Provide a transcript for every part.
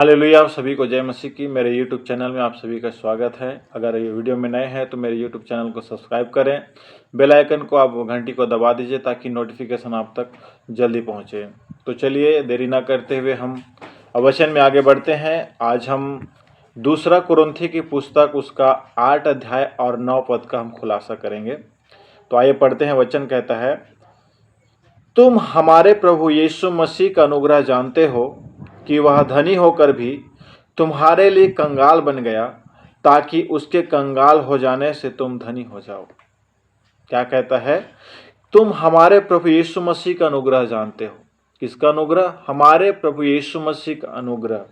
Hallelujah. आप सभी को जय मसीह की। मेरे YouTube चैनल में आप सभी का स्वागत है। अगर ये वीडियो में नए हैं तो मेरे YouTube चैनल को सब्सक्राइब करें, बेल आइकन को आप घंटी को दबा दीजिए ताकि नोटिफिकेशन आप तक जल्दी पहुंचे। तो चलिए देरी ना करते हुए हम वचन में आगे बढ़ते हैं। आज हम दूसरा कुरिन्थी की पुस्तक उसका 8 अध्याय और 9 पद का हम खुलासा करेंगे। तो आइए पढ़ते हैं। वचन कहता है, तुम हमारे प्रभु यीशु मसीह का अनुग्रह जानते हो कि वह धनी होकर भी तुम्हारे लिए कंगाल बन गया ताकि उसके कंगाल हो जाने से तुम धनी हो जाओ। क्या कहता है? तुम हमारे प्रभु यीशु मसीह का अनुग्रह जानते हो। किसका अनुग्रह? हमारे प्रभु यीशु मसीह का अनुग्रह।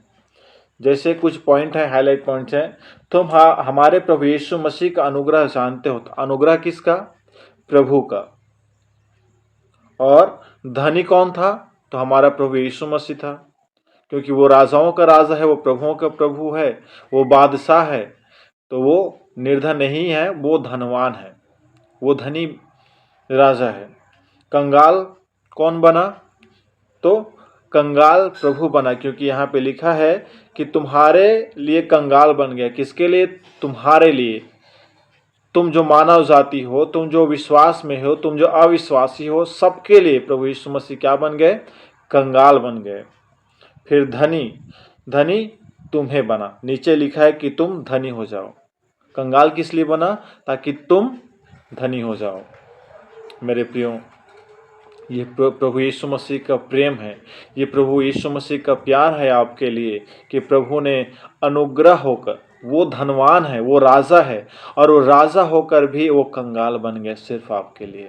जैसे कुछ पॉइंट है, हाईलाइट पॉइंट्स हैं। तुम हमारे प्रभु यीशु मसीह का अनुग्रह जानते हो। तो अनुग्रह किसका? प्रभु का। और धनी कौन था? तो हमारा प्रभु यीशु मसीह था, क्योंकि वो राजाओं का राजा है, वो प्रभुओं का प्रभु है, वो बादशाह है। तो वो निर्धन नहीं है, वो धनवान है, वो धनी राजा है। कंगाल कौन बना? तो कंगाल प्रभु बना, क्योंकि यहाँ पे लिखा है कि तुम्हारे लिए कंगाल बन गया। किसके लिए? तुम्हारे लिए। तुम जो मानव जाति हो, तुम जो विश्वास में हो, तुम जो अविश्वासी हो, सबके लिए प्रभु यीशु मसीह क्या बन गए? कंगाल बन गए। फिर धनी, धनी तुम्हें बना। नीचे लिखा है कि तुम धनी हो जाओ। कंगाल किस लिए बना? ताकि तुम धनी हो जाओ। मेरे प्रियो, ये प्रभु यीशु मसीह का प्रेम है, ये प्रभु यीशु मसीह का प्यार है आपके लिए कि प्रभु ने अनुग्रह होकर, वो धनवान है, वो राजा है, और वो राजा होकर भी वो कंगाल बन गए सिर्फ आपके लिए,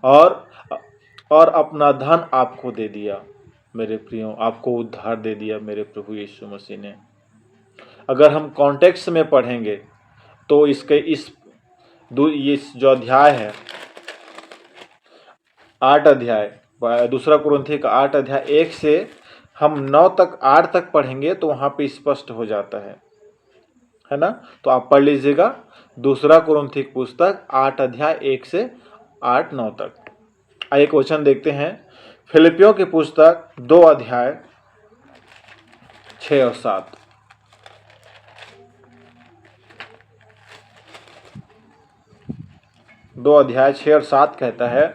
और अपना धन आपको दे दिया। मेरे प्रियो, आपको उद्धार दे दिया मेरे प्रभु यीशु मसीह ने। अगर हम कॉन्टेक्स्ट में पढ़ेंगे तो ये जो अध्याय है, 8 अध्याय, दूसरा कुरिन्थी का 8 अध्याय 1 से हम 9 तक 8 तक पढ़ेंगे तो वहाँ पे स्पष्ट हो जाता है ना। तो आप पढ़ लीजिएगा दूसरा कुरिन्थी की पुस्तक 8 अध्याय 1 से 8-9 तक। एक वचन देखते हैं, फिलिपियों की पुस्तक 2 अध्याय 6 और 7। दो अध्याय 6 और 7 कहता है,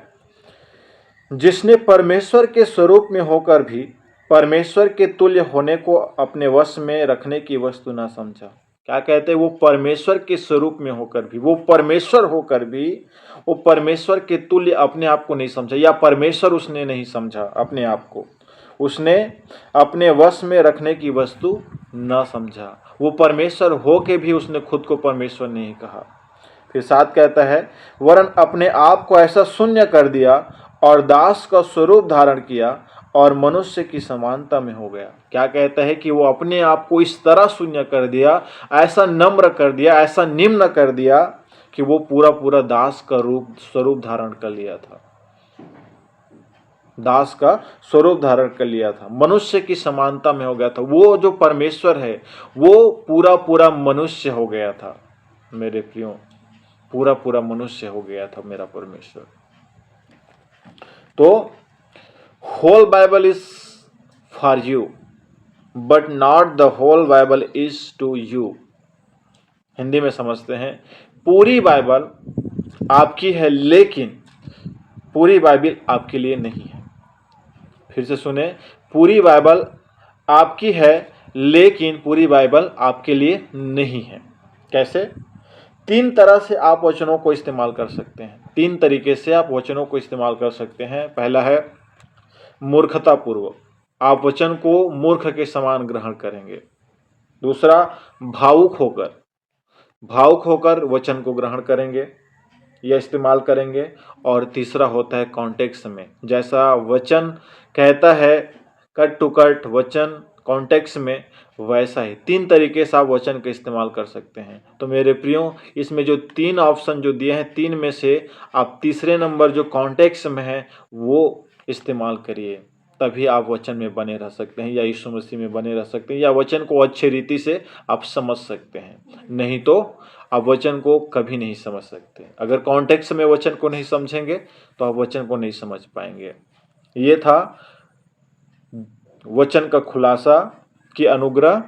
जिसने परमेश्वर के स्वरूप में होकर भी परमेश्वर के तुल्य होने को अपने वश में रखने की वस्तु न समझा। क्या कहते हैं? वो परमेश्वर के स्वरूप में होकर भी, वो परमेश्वर होकर भी वो परमेश्वर के तुल्य अपने आप को नहीं समझा, या परमेश्वर उसने नहीं समझा अपने आप को, उसने अपने वश में रखने की वस्तु न समझा। वो परमेश्वर हो के भी उसने खुद को परमेश्वर नहीं कहा। फिर 7 कहता है, वरन अपने आप को ऐसा शून्य कर दिया और दास का स्वरूप धारण किया और मनुष्य की समानता में हो गया। क्या कहता है? कि वो अपने आप को इस तरह शून्य कर दिया, ऐसा नम्र कर दिया, ऐसा निम्न कर दिया कि वो पूरा दास का स्वरूप धारण कर लिया था। दास का स्वरूप धारण कर लिया था, मनुष्य की समानता में हो गया था। वो जो परमेश्वर है वो पूरा मनुष्य हो गया था। मेरे प्रियो, पूरा मनुष्य हो गया था मेरा परमेश्वर। तो whole Bible is for you but not the whole Bible is to you. Hindi में समझते हैं, पूरी बाइबल आपकी है लेकिन पूरी बाइबल आपके लिए नहीं है। फिर से सुने, पूरी बाइबल आपकी है लेकिन पूरी बाइबल आपके लिए नहीं है। कैसे? 3 तरह से आप वचनों को इस्तेमाल कर सकते हैं। 3 तरीके से आप वचनों को इस्तेमाल कर सकते हैं। पहला है मूर्खतापूर्वक, आप वचन को मूर्ख के समान ग्रहण करेंगे। दूसरा, भावुक होकर वचन को ग्रहण करेंगे या इस्तेमाल करेंगे। और तीसरा होता है कॉन्टेक्स्ट में, जैसा वचन कहता है, कट टू कट वचन कॉन्टेक्स्ट में, वैसा ही 3 तरीके से आप वचन का इस्तेमाल कर सकते हैं। तो मेरे प्रियो, इसमें जो 3 ऑप्शन जो दिए हैं, 3 में से आप तीसरे नंबर जो कॉन्टेक्स्ट में है वो इस्तेमाल करिए, तभी आप वचन में बने रह सकते हैं, या यीशु मसीह में बने रह सकते हैं, या वचन को अच्छे रीति से आप समझ सकते हैं। नहीं तो आप वचन को कभी नहीं समझ सकते। अगर कॉन्टेक्स्ट में वचन को नहीं समझेंगे तो आप वचन को नहीं समझ पाएंगे। ये था वचन का खुलासा की अनुग्रह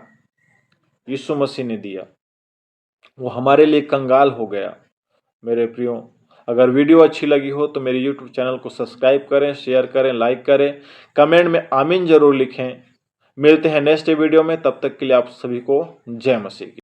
यीशु मसीह ने दिया, वो हमारे लिए कंगाल हो गया। मेरे प्रियो, अगर वीडियो अच्छी लगी हो तो मेरे YouTube चैनल को सब्सक्राइब करें, शेयर करें, लाइक करें, कमेंट में आमीन जरूर लिखें। मिलते हैं नेक्स्ट वीडियो में, तब तक के लिए आप सभी को जय मसीह की।